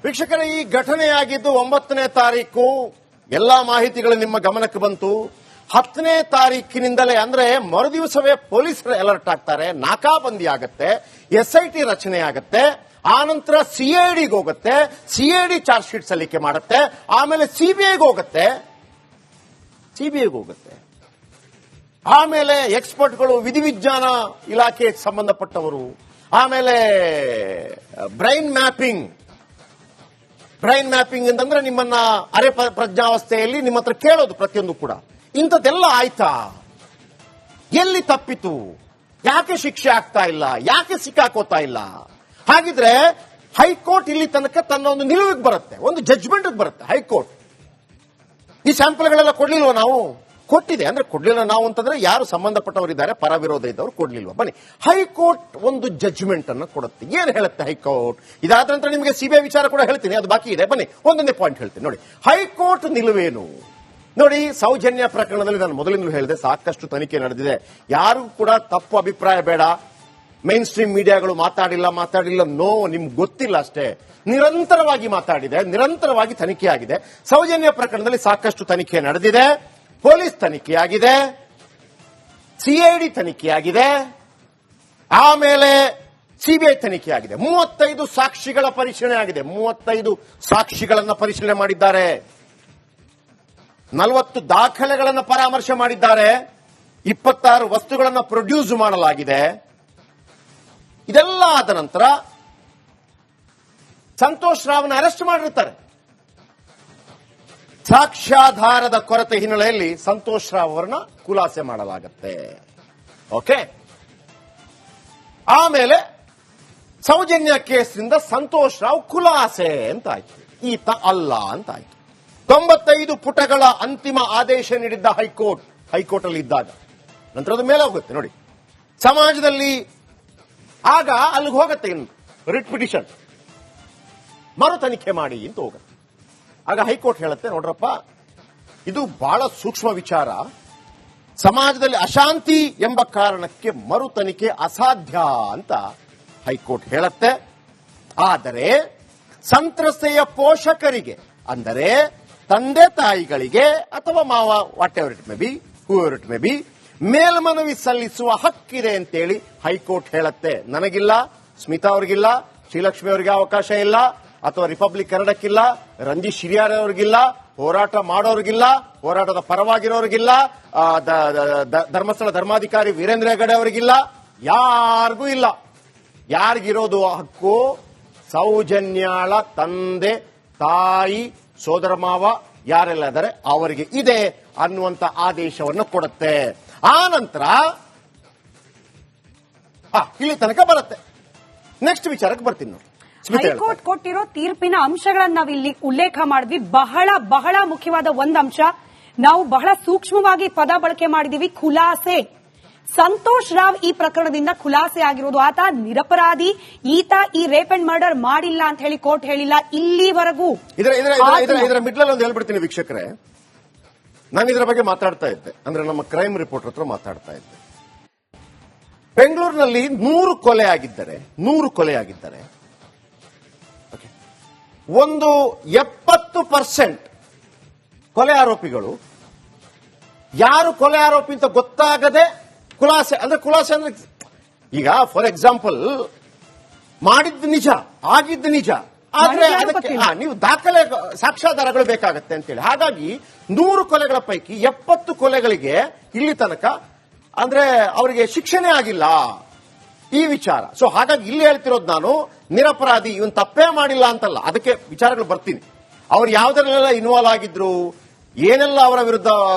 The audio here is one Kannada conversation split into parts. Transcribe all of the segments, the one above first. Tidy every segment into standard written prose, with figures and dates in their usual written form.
ವೀಕ್ಷಕರೇ, ಈ ಘಟನೆಯಾಗಿದ್ದು 9ನೇ ತಾರೀಕು. ಎಲ್ಲಾ ಮಾಹಿತಿಗಳು ನಿಮ್ಮ ಗಮನಕ್ಕೆ ಬಂತು. 10ನೇ ತಾರೀಕಿನಿಂದಲೇ ಅಂದ್ರೆ ಮರುದಿವಸವೇ ಪೊಲೀಸರು ಅಲರ್ಟ್ ಆಗ್ತಾರೆ, ನಾಕಾಬಂದಿ ಆಗತ್ತೆ, SIT ರಚನೆ ಆಗತ್ತೆ, ಆನಂತರ CIDಗೆ ಹೋಗುತ್ತೆ, CID ಚಾರ್ಜ್ ಶೀಟ್ ಸಲ್ಲಿಕೆ ಮಾಡುತ್ತೆ, ಆಮೇಲೆ CBIಗೆ ಹೋಗುತ್ತೆ, ಆಮೇಲೆ ಎಕ್ಸ್ಪರ್ಟ್ಗಳು, ವಿಧಿವಿಜ್ಞಾನ ಇಲಾಖೆಗೆ ಸಂಬಂಧಪಟ್ಟವರು, ಆಮೇಲೆ ಬ್ರೈನ್ ಮ್ಯಾಪಿಂಗ್ ಅಂತಂದ್ರೆ ನಿಮ್ಮನ್ನ ಅರೆ ಪ್ರಜ್ಞಾವಸ್ಥೆಯಲ್ಲಿ ನಿಮ್ಮ ಹತ್ರ ಕೇಳೋದು ಪ್ರತಿಯೊಂದು ಕೂಡ. ಇಂಥದ್ದೆಲ್ಲ ಆಯ್ತಾ? ಎಲ್ಲಿ ತಪ್ಪಿತು? ಯಾಕೆ ಶಿಕ್ಷೆ ಆಗ್ತಾ ಇಲ್ಲ? ಯಾಕೆ ಸಿಕ್ಕಾಕೋತಾ ಇಲ್ಲ? ಹಾಗಿದ್ರೆ ಹೈಕೋರ್ಟ್ ಇಲ್ಲಿ ತನಕ ತನ್ನ ಒಂದು ನಿಲುವಿಗೆ ಬರುತ್ತೆ, ಒಂದು ಜಡ್ಜ್ಮೆಂಟ್ ಬರುತ್ತೆ ಹೈಕೋರ್ಟ್. ಈ ಸ್ಯಾಂಪಲ್ಗಳೆಲ್ಲ ಕೊಡ್ಲಿಲ್ವ ನಾವು? ಕೊಟ್ಟಿದೆ. ಅಂದ್ರೆ ಕೊಡ್ಲಿಲ್ಲ ನಾವು ಅಂತಂದ್ರೆ ಯಾರು ಸಂಬಂಧಪಟ್ಟವರಿದ್ದಾರೆ, ಪರ ವಿರೋಧ ಇದ್ದವರು ಕೊಡ್ಲಿಲ್ವಾ? ಬನ್ನಿ, ಹೈಕೋರ್ಟ್ ಒಂದು ಜಡ್ಜ್ಮೆಂಟ್ ಅನ್ನು ಕೊಡುತ್ತೆ. ಏನ್ ಹೇಳುತ್ತೆ ಹೈಕೋರ್ಟ್? ಇದಾದ ನಂತರ ನಿಮಗೆ CBI ವಿಚಾರ ಕೂಡ ಹೇಳ್ತೀನಿ, ಅದು ಬಾಕಿ ಇದೆ. ಬನ್ನಿ, ಒಂದೊಂದೇ ಪಾಯಿಂಟ್ ಹೇಳ್ತೀನಿ ನೋಡಿ. ಹೈಕೋರ್ಟ್ ನಿಲುವೇನು ನೋಡಿ. ಸೌಜನ್ಯ ಪ್ರಕರಣದಲ್ಲಿ ನಾನು ಮೊದಲಿಂದಲೂ ಹೇಳಿದೆ, ಸಾಕಷ್ಟು ತನಿಖೆ ನಡೆದಿದೆ. ಯಾರು ಕೂಡ ತಪ್ಪು ಅಭಿಪ್ರಾಯ ಬೇಡ. ಮೈನ್ ಸ್ಟ್ರೀಮ್ ಮೀಡಿಯಾಗಳು ಮಾತಾಡಿಲ್ಲ, ನೋ, ನಿಮ್ಗೆ ಗೊತ್ತಿಲ್ಲ ಅಷ್ಟೇ. ನಿರಂತರವಾಗಿ ಮಾತಾಡಿದೆ, ನಿರಂತರವಾಗಿ ತನಿಖೆ ಆಗಿದೆ. ಸೌಜನ್ಯ ಪ್ರಕರಣದಲ್ಲಿ ಸಾಕಷ್ಟು ತನಿಖೆ ನಡೆದಿದೆ. ಪೊಲೀಸ್ ತನಿಖೆಯಾಗಿದೆ, CID ತನಿಖೆಯಾಗಿದೆ, ಆಮೇಲೆ CBI ತನಿಖೆಯಾಗಿದೆ. 35 ಸಾಕ್ಷಿಗಳ ಪರಿಶೀಲನೆ ಆಗಿದೆ. 35 ಸಾಕ್ಷಿಗಳನ್ನು ಪರಿಶೀಲನೆ ಮಾಡಿದ್ದಾರೆ. 40 ದಾಖಲೆಗಳನ್ನು ಪರಾಮರ್ಶೆ ಮಾಡಿದ್ದಾರೆ. 26 ವಸ್ತುಗಳನ್ನು ಪ್ರೊಡ್ಯೂಸ್ ಮಾಡಲಾಗಿದೆ. ಇದೆಲ್ಲ ಆದ ನಂತರ ಸಂತೋಷ್ ರಾವ್ನ ಅರೆಸ್ಟ್ ಮಾಡಿರ್ತಾರೆ. ಸಾಕ್ಷ್ಯಾಧಾರದ ಕೊರತೆ ಹಿನ್ನೆಲೆಯಲ್ಲಿ ಸಂತೋಷ್ ರಾವ್ ಅವರನ್ನ ಖುಲಾಸೆ ಮಾಡಲಾಗುತ್ತೆ. ಓಕೆ, ಆಮೇಲೆ ಸೌಜನ್ಯ ಕೇಸ್ನಿಂದ ಸಂತೋಷ್ ರಾವ್ ಖುಲಾಸೆ ಅಂತ ಆಯ್ತು, ಈತ ಅಲ್ಲ ಅಂತ ಆಯ್ತು. 95 ಪುಟಗಳ ಅಂತಿಮ ಆದೇಶ ನೀಡಿದ್ದ ಹೈಕೋರ್ಟ್ ಅಲ್ಲಿ ಇದ್ದಾಗ ನಂತರ ಅದು ಮೇಲೆ ಹೋಗುತ್ತೆ ನೋಡಿ. ಸಮಾಜದಲ್ಲಿ ಆಗ ಅಲ್ಲಿಗೆ ಹೋಗುತ್ತೆ, ಇನ್ನು ರಿಟ್ ಪಿಟಿಷನ್ ಮರು ತನಿಖೆ ಮಾಡಿ ಅಂತ ಹೋಗುತ್ತೆ. ಆಗ ಹೈಕೋರ್ಟ್ ಹೇಳುತ್ತೆ, ನೋಡ್ರಪ್ಪ, ಇದು ಬಹಳ ಸೂಕ್ಷ್ಮ ವಿಚಾರ, ಸಮಾಜದಲ್ಲಿ ಅಶಾಂತಿ ಎಂಬ ಕಾರಣಕ್ಕೆ ಮರು ತನಿಖೆ ಅಸಾಧ್ಯ ಅಂತ ಹೈಕೋರ್ಟ್ ಹೇಳುತ್ತೆ. ಆದರೆ ಸಂತ್ರಸ್ತೆಯ ಪೋಷಕರಿಗೆ, ಅಂದರೆ ತಂದೆ ತಾಯಿಗಳಿಗೆ ಅಥವಾ ಮಾವ, what ever it may be, whoever it may be, ಮೇಲ್ಮನವಿ ಸಲ್ಲಿಸುವ ಹಕ್ಕಿದೆ ಅಂತೇಳಿ ಹೈಕೋರ್ಟ್ ಹೇಳುತ್ತೆ. ನನಗಿಲ್ಲ, ಸ್ಮಿತಾ ಅವರಿಗಿಲ್ಲ, ಶ್ರೀಲಕ್ಷ್ಮಿ ಅವರಿಗೆ ಅವಕಾಶ ಇಲ್ಲ, ಅಥವಾ ರಿಪಬ್ಲಿಕ್ ಕನ್ನಡಕ್ಕಿಲ್ಲ, ರಂಜಿತ್ ಶಿರಿಯಾರ್ ಅವರಿಗಿಲ್ಲ, ಹೋರಾಟ ಮಾಡೋರಿಗಿಲ್ಲ, ಹೋರಾಟದ ಪರವಾಗಿರೋರಿಗಿಲ್ಲ, ಧರ್ಮಸ್ಥಳ ಧರ್ಮಾಧಿಕಾರಿ ವೀರೇಂದ್ರ ಹೆಗಡೆ ಅವರಿಗಿಲ್ಲ, ಯಾರಿಗೂ ಇಲ್ಲ. ಯಾರಿಗಿರೋದು ಹಕ್ಕು? ಸೌಜನ್ಯಾಳ ತಂದೆ ತಾಯಿ ಸೋದರ ಮಾವ ಯಾರೆಲ್ಲ ಇದ್ದಾರೆ ಅವರಿಗೆ ಇದೆ ಅನ್ನುವಂತ ಆದೇಶವನ್ನು ಕೊಡುತ್ತೆ. ಆ ನಂತರ ಇಲ್ಲಿ ತನಕ ಬರುತ್ತೆ. ನೆಕ್ಸ್ಟ್ ವಿಚಾರಕ್ಕೆ ಬರ್ತೀನಿ ನೋಡಿ. ಹೈಕೋರ್ಟ್ ಕೊಟ್ಟಿರೋ ತೀರ್ಪಿನ ಅಂಶಗಳನ್ನ ನಾವು ಇಲ್ಲಿ ಉಲ್ಲೇಖ ಮಾಡಿದ್ವಿ. ಬಹಳ ಮುಖ್ಯವಾದ ಒಂದು ಅಂಶ ನಾವು ಬಹಳ ಸೂಕ್ಷ್ಮವಾಗಿ ಪದ ಬಳಕೆ ಮಾಡಿದೀವಿ, ಖುಲಾಸೆ. ಸಂತೋಷ್ ರಾವ್ ಈ ಪ್ರಕರಣದಿಂದ ಖುಲಾಸೆ ಆಗಿರೋದು. ಆತ ನಿರಪರಾಧಿ, ಈತ ಈ ರೇಪ್ ಅಂಡ್ ಮರ್ಡರ್ ಮಾಡಿಲ್ಲ ಅಂತ ಹೇಳಿ ಕೋರ್ಟ್ ಹೇಳಿಲ್ಲ ಇಲ್ಲಿವರೆಗೂ. ಇದರ ಮಿಡ್ಲಲ್ಲಿ ಒಂದು ಹೇಳ್ಬಿಡ್ತೀನಿ ವೀಕ್ಷಕರೇ, ನಾನು ಇದರ ಬಗ್ಗೆ ಮಾತಾಡ್ತಾ ಇದ್ದೆ, ಅಂದ್ರೆ ನಮ್ಮ ಕ್ರೈಮ್ ರಿಪೋರ್ಟರ್ ಹತ್ರ ಮಾತಾಡ್ತಾ ಇದ್ದೆ. ಬೆಂಗಳೂರಿನಲ್ಲಿ 100 ಕೊಲೆ ಆಗಿದ್ದಾರೆ. ಒಂದು 70% ಕೊಲೆ ಆರೋಪಿಗಳು ಯಾರು ಕೊಲೆ ಆರೋಪಿ ಅಂತ ಗೊತ್ತಾಗದೆ ಖುಲಾಸೆ ಅಂದ್ರೆ ಈಗ ಫಾರ್ ಎಕ್ಸಾಂಪಲ್ ಮಾಡಿದ್ದು ನಿಜ, ಆಗಿದ್ದು ನಿಜ, ಆದ್ರೆ ಅದಕ್ಕೆ ನೀವು ದಾಖಲೆ ಸಾಕ್ಷ್ಯಾಧಾರಗಳು ಬೇಕಾಗತ್ತೆ ಅಂತೇಳಿ. ಹಾಗಾಗಿ 100 ಕೊಲೆಗಳ ಪೈಕಿ 70 ಕೊಲೆಗಳಿಗೆ ಇಲ್ಲಿ ತನಕ ಅಂದ್ರೆ ಅವರಿಗೆ ಶಿಕ್ಷೆನೇ ಆಗಿಲ್ಲ ಈ ವಿಚಾರ. ಸೊ ಹಾಗಾಗಿ ಇಲ್ಲಿ ಹೇಳ್ತಿರೋದು ನಾನು, ನಿರಪರಾಧಿ, ಇವನ್ ತಪ್ಪೇ ಮಾಡಿಲ್ಲ ಅಂತಲ್ಲ, ಅದಕ್ಕೆ ವಿಚಾರಗಳು ಬರ್ತೀನಿ. ಅವ್ರು ಯಾವ್ದ್ರಲ್ಲೆಲ್ಲ ಇನ್ವಾಲ್ವ್ ಆಗಿದ್ರು, ಏನೆಲ್ಲ ಅವರ ವಿರುದ್ಧ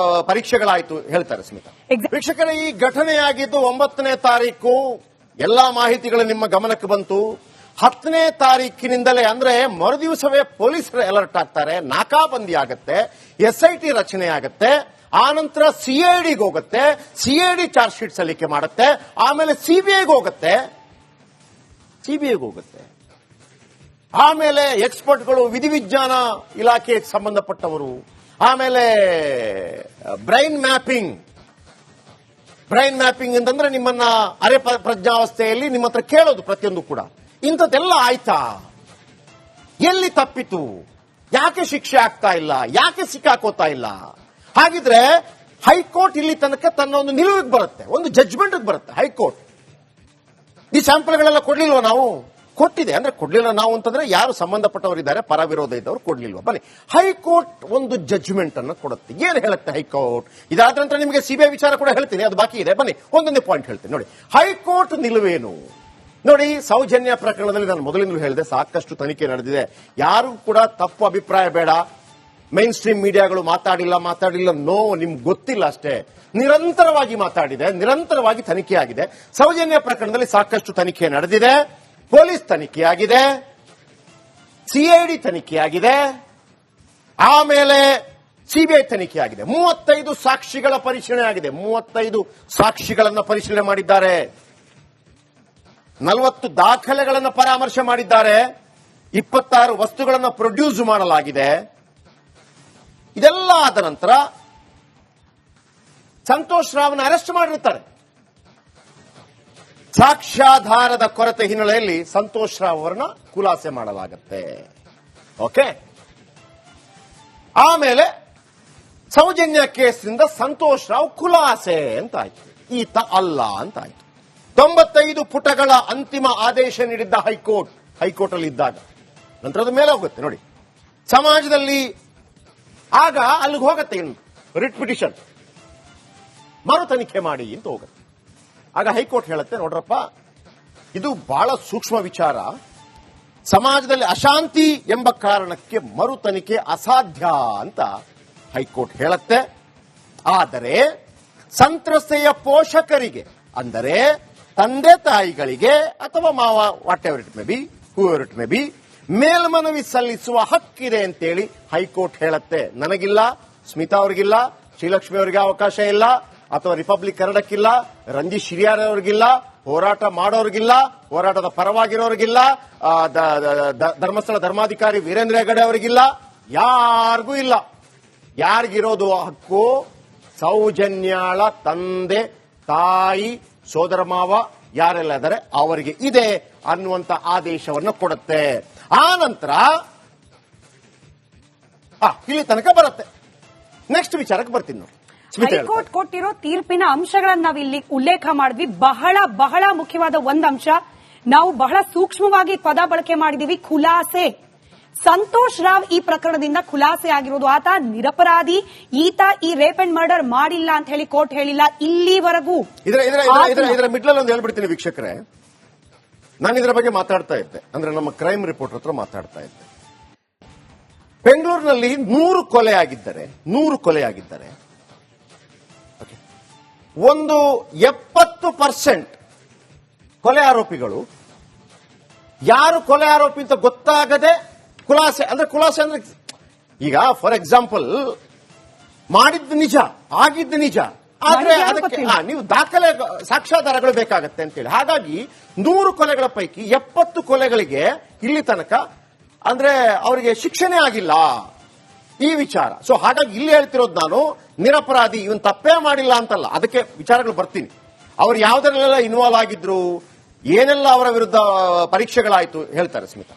ಪರೀಕ್ಷೆಗಳಾಯ್ತು ಹೇಳ್ತಾರೆ ಸ್ಮಿತಾ. ವೀಕ್ಷಕರೇ, ಈ ಘಟನೆಯಾಗಿದ್ದು 9ನೇ ತಾರೀಕು. ಎಲ್ಲಾ ಮಾಹಿತಿಗಳು ನಿಮ್ಮ ಗಮನಕ್ಕೆ ಬಂತು. 10ನೇ ತಾರೀಕಿನಿಂದಲೇ ಅಂದ್ರೆ ಮರುದಿವಸವೇ ಪೊಲೀಸರು ಅಲರ್ಟ್ ಆಗ್ತಾರೆ, ನಾಕಾಬಂದಿ ಆಗತ್ತೆ, SIT ರಚನೆ ಆಗತ್ತೆ, ಆನಂತರ CIDಗೆ ಹೋಗುತ್ತೆ, CID ಚಾರ್ಜ್ ಶೀಟ್ ಸಲ್ಲಿಕೆ ಮಾಡುತ್ತೆ, ಆಮೇಲೆ CBIಗೆ ಹೋಗುತ್ತೆ, ಆಮೇಲೆ ಎಕ್ಸ್ಪರ್ಟ್ಗಳು, ವಿಧಿವಿಜ್ಞಾನ ಇಲಾಖೆಗೆ ಸಂಬಂಧಪಟ್ಟವರು, ಆಮೇಲೆ ಬ್ರೈನ್ ಮ್ಯಾಪಿಂಗ್ ಅಂತಂದ್ರೆ ನಿಮ್ಮನ್ನ ಅರೆ ಪ್ರಜ್ಞಾವಸ್ಥೆಯಲ್ಲಿ ನಿಮ್ಮ ಹತ್ರ ಕೇಳೋದು ಪ್ರತಿಯೊಂದು ಕೂಡ. ಇಂಥದ್ದೆಲ್ಲ ಆಯ್ತಾ? ಎಲ್ಲಿ ತಪ್ಪಿತು, ಯಾಕೆ ಶಿಕ್ಷೆ ಆಗ್ತಾ ಇಲ್ಲ, ಯಾಕೆ ಸಿಕ್ಕಾಕೋತಾ ಇಲ್ಲ? ಹಾಗಿದ್ರೆ ಹೈಕೋರ್ಟ್ ಇಲ್ಲಿ ತನಕ ತನ್ನ ಒಂದು ನಿಲುವಿಗೆ ಬರುತ್ತೆ, ಒಂದು ಜಡ್ಜ್ಮೆಂಟ್ ಬರುತ್ತೆ. ಹೈಕೋರ್ಟ್ ಈ ಸ್ಯಾಂಪಲ್ಗಳೆಲ್ಲ ಕೊಡ್ಲಿಲ್ವ? ನಾವು ಕೊಟ್ಟಿದೆ. ಅಂದ್ರೆ ಕೊಡ್ಲಿಲ್ಲ ನಾವು ಅಂತಂದ್ರೆ ಯಾರು ಸಂಬಂಧಪಟ್ಟವರಿದ್ದಾರೆ, ಪರ ವಿರೋಧ ಇದ್ದವರು ಕೊಡ್ಲಿಲ್ವ? ಬನ್ನಿ, ಹೈಕೋರ್ಟ್ ಒಂದು ಜಡ್ಜ್ಮೆಂಟ್ ಅನ್ನು ಕೊಡುತ್ತೆ. ಏನು ಹೇಳುತ್ತೆ ಹೈಕೋರ್ಟ್? ಇದಾದ ನಂತರ ನಿಮಗೆ ಸಿಬಿಐ ವಿಚಾರ ಕೂಡ ಹೇಳ್ತೀನಿ, ಅದು ಬಾಕಿ ಇದೆ. ಬನ್ನಿ, ಒಂದೊಂದೇ ಪಾಯಿಂಟ್ ಹೇಳ್ತೀನಿ ನೋಡಿ. ಹೈಕೋರ್ಟ್ ನಿಲುವೇನು ನೋಡಿ. ಸೌಜನ್ಯ ಪ್ರಕರಣದಲ್ಲಿ ನಾನು ಮೊದಲಿಂದಲೂ ಹೇಳಿದೆ, ಸಾಕಷ್ಟು ತನಿಖೆ ನಡೆದಿದೆ. ಯಾರು ಕೂಡ ತಪ್ಪು ಅಭಿಪ್ರಾಯ ಬೇಡ. ಮೈನ್ ಸ್ಟ್ರೀಮ್ ಮೀಡಿಯಾಗಳು ಮಾತಾಡಿಲ್ಲ ನೋ, ನಿಮ್ಗೆ ಗೊತ್ತಿಲ್ಲ ಅಷ್ಟೇ. ನಿರಂತರವಾಗಿ ಮಾತಾಡಿದೆ, ನಿರಂತರವಾಗಿ ತನಿಖೆ ಆಗಿದೆ. ಸೌಜನ್ಯ ಪ್ರಕರಣದಲ್ಲಿ ಸಾಕಷ್ಟು ತನಿಖೆ ನಡೆದಿದೆ. ಪೊಲೀಸ್ ತನಿಖೆಯಾಗಿದೆ, ಸಿಐಡಿ ತನಿಖೆಯಾಗಿದೆ, ಆಮೇಲೆ ಸಿಬಿಐ ತನಿಖೆಯಾಗಿದೆ. 35 ಸಾಕ್ಷಿಗಳ ಪರಿಶೀಲನೆ ಆಗಿದೆ. 35 ಸಾಕ್ಷಿಗಳನ್ನು ಪರಿಶೀಲನೆ ಮಾಡಿದ್ದಾರೆ. 40 ದಾಖಲೆಗಳನ್ನು ಪರಾಮರ್ಶೆ ಮಾಡಿದ್ದಾರೆ. 26 ವಸ್ತುಗಳನ್ನು ಪ್ರೊಡ್ಯೂಸ್ ಮಾಡಲಾಗಿದೆ. ಇದೆಲ್ಲ ಆದ ನಂತರ ಸಂತೋಷ್ ರಾವ್ನ ಅರೆಸ್ಟ್ ಮಾಡಿರುತ್ತಾರೆ. ಸಾಕ್ಷ್ಯಾಧಾರದ ಕೊರತೆ ಹಿನ್ನೆಲೆಯಲ್ಲಿ ಸಂತೋಷ್ ರಾವ್ ಅವರನ್ನ ಖುಲಾಸೆ ಮಾಡಲಾಗುತ್ತೆ. ಓಕೆ, ಆಮೇಲೆ ಸೌಜನ್ಯ ಕೇಸ್ನಿಂದ ಸಂತೋಷ್ ರಾವ್ ಖುಲಾಸೆ ಅಂತ ಆಯ್ತು, ಈತ ಅಲ್ಲ ಅಂತ ಆಯ್ತು. 95 ಪುಟಗಳ ಅಂತಿಮ ಆದೇಶ ನೀಡಿದ್ದ ಹೈಕೋರ್ಟ್ ಅಲ್ಲಿ ಇದ್ದಾಗ ನಂತರ ಅದು ಮೇಲೆ ಹೋಗುತ್ತೆ ನೋಡಿ. ಸಮಾಜದಲ್ಲಿ ಆಗ ಅಲ್ಲಿಗೆ ಹೋಗುತ್ತೆ, ರಿಟ್ ಪಿಟಿಷನ್ ಮರು ತನಿಖೆ ಮಾಡಿ ಅಂತ ಹೋಗುತ್ತೆ. ಆಗ ಹೈಕೋರ್ಟ್ ಹೇಳುತ್ತೆ, ನೋಡ್ರಪ್ಪ ಇದು ಬಹಳ ಸೂಕ್ಷ್ಮ ವಿಚಾರ, ಸಮಾಜದಲ್ಲಿ ಅಶಾಂತಿ ಎಂಬ ಕಾರಣಕ್ಕೆ ಮರು ತನಿಖೆ ಅಸಾಧ್ಯ ಅಂತ ಹೈಕೋರ್ಟ್ ಹೇಳುತ್ತೆ. ಆದರೆ ಸಂತ್ರಸ್ತೆಯ ಪೋಷಕರಿಗೆ, ಅಂದರೆ ತಂದೆ ತಾಯಿಗಳಿಗೆ ಅಥವಾ ಮಾವ, what ever it may be, whoever it may be, ಮೇಲ್ಮನವಿ ಸಲ್ಲಿಸುವ ಹಕ್ಕಿದೆ ಅಂತೇಳಿ ಹೈಕೋರ್ಟ್ ಹೇಳುತ್ತೆ. ನನಗಿಲ್ಲ, ಸ್ಮಿತಾ ಅವ್ರಿಗಿಲ್ಲ, ಶ್ರೀಲಕ್ಷ್ಮಿ ಅವರಿಗೆ ಅವಕಾಶ ಇಲ್ಲ, ಅಥವಾ ರಿಪಬ್ಲಿಕ್ ಕನ್ನಡಕ್ಕಿಲ್ಲ, ರಂಜಿತ್ ಶಿರಿಯಾರ್ ಅವರಿಗಿಲ್ಲ, ಹೋರಾಟ ಮಾಡೋರಿಗಿಲ್ಲ, ಹೋರಾಟದ ಪರವಾಗಿರೋರಿಗಿಲ್ಲ, ಧರ್ಮಸ್ಥಳ ಧರ್ಮಾಧಿಕಾರಿ ವೀರೇಂದ್ರ ಹೆಗಡೆ ಅವರಿಗಿಲ್ಲ, ಯಾರಿಗೂ ಇಲ್ಲ. ಯಾರಿಗಿರೋದು ಹಕ್ಕು? ಸೌಜನ್ಯಾಳ ತಂದೆ ತಾಯಿ ಸೋದರ ಮಾವ ಯಾರೆಲ್ಲ ಇದ್ದಾರೆ ಅವರಿಗೆ ಇದೆ ಅನ್ನುವಂತ ಆದೇಶವನ್ನು ಕೊಡುತ್ತೆ. ಆ ನಂತರ ಇಲ್ಲಿ ತನಕ ಬರುತ್ತೆ. ನೆಕ್ಸ್ಟ್ ವಿಚಾರಕ್ಕೆ ಬರ್ತೀನಿ ನೋಡಿ. ಹೈಕೋರ್ಟ್ ಕೊಟ್ಟಿರೋ ತೀರ್ಪಿನ ಅಂಶಗಳನ್ನ ನಾವಿಲ್ಲಿ ಉಲ್ಲೇಖ ಮಾಡಿದ್ವಿ. ಬಹಳ ಬಹಳ ಮುಖ್ಯವಾದ ಒಂದು ಅಂಶ ನಾವು ಬಹಳ ಸೂಕ್ಷ್ಮವಾಗಿ ಪದ ಬಳಕೆ ಮಾಡಿದೀವಿ, ಖುಲಾಸೆ. ಸಂತೋಷ್ ರಾವ್ ಈ ಪ್ರಕರಣದಿಂದ ಖುಲಾಸೆ ಆಗಿರೋದು. ಆತ ನಿರಪರಾಧಿ, ಈತ ಈ ರೇಪ್ ಅಂಡ್ ಮರ್ಡರ್ ಮಾಡಿಲ್ಲ ಅಂತ ಹೇಳಿ ಕೋರ್ಟ್ ಹೇಳಿಲ್ಲ ಇಲ್ಲಿವರೆಗೂ. ಇದರ ಮಿಡ್ಲಲ್ಲಿ ಒಂದು ಹೇಳ್ಬಿಡ್ತೀನಿ ವೀಕ್ಷಕರೇ, ನಾನು ಇದರ ಬಗ್ಗೆ ಮಾತಾಡ್ತಾ ಇದ್ದೆ, ಅಂದ್ರೆ ನಮ್ಮ ಕ್ರೈಮ್ ರಿಪೋರ್ಟರ್ ಹತ್ರ ಮಾತಾಡ್ತಾ ಇದ್ದೆ. ಬೆಂಗಳೂರಿನಲ್ಲಿ 100 ಕೊಲೆ ಆಗಿದ್ದಾರೆ. ಒಂದು 70% ಕೊಲೆ ಆರೋಪಿಗಳು ಯಾರು ಕೊಲೆ ಆರೋಪಿ ಅಂತ ಗೊತ್ತಾಗದೆ ಖುಲಾಸೆ ಅಂದ್ರೆ ಈಗ ಫಾರ್ ಎಕ್ಸಾಂಪಲ್ ಮಾಡಿದ್ದು ನಿಜ, ಆಗಿದ್ದು ನಿಜ, ಆದ್ರೆ ಅದಕ್ಕೆ ನೀವು ದಾಖಲೆ ಸಾಕ್ಷ್ಯಾಧಾರಗಳು ಬೇಕಾಗತ್ತೆ ಅಂತೇಳಿ. ಹಾಗಾಗಿ 100 ಕೊಲೆಗಳ ಪೈಕಿ 70 ಕೊಲೆಗಳಿಗೆ ಇಲ್ಲಿ ತನಕ ಅಂದ್ರೆ ಅವರಿಗೆ ಶಿಕ್ಷೆನೇ ಆಗಿಲ್ಲ ಈ ವಿಚಾರ. ಸೊ ಹಾಗಾಗಿ ಇಲ್ಲಿ ಹೇಳ್ತಿರೋದು ನಾನು, ನಿರಪರಾಧಿ, ಇವನ್ ತಪ್ಪೇ ಮಾಡಿಲ್ಲ ಅಂತಲ್ಲ, ಅದಕ್ಕೆ ವಿಚಾರಗಳು ಬರ್ತೀನಿ. ಅವ್ರು ಯಾವ್ದ್ರಲ್ಲೆಲ್ಲ ಇನ್ವಾಲ್ವ್ ಆಗಿದ್ರು, ಏನೆಲ್ಲ ಅವರ ವಿರುದ್ಧ ಪರೀಕ್ಷೆಗಳಾಯ್ತು ಹೇಳ್ತಾರೆ ಸ್ಮಿತಾ.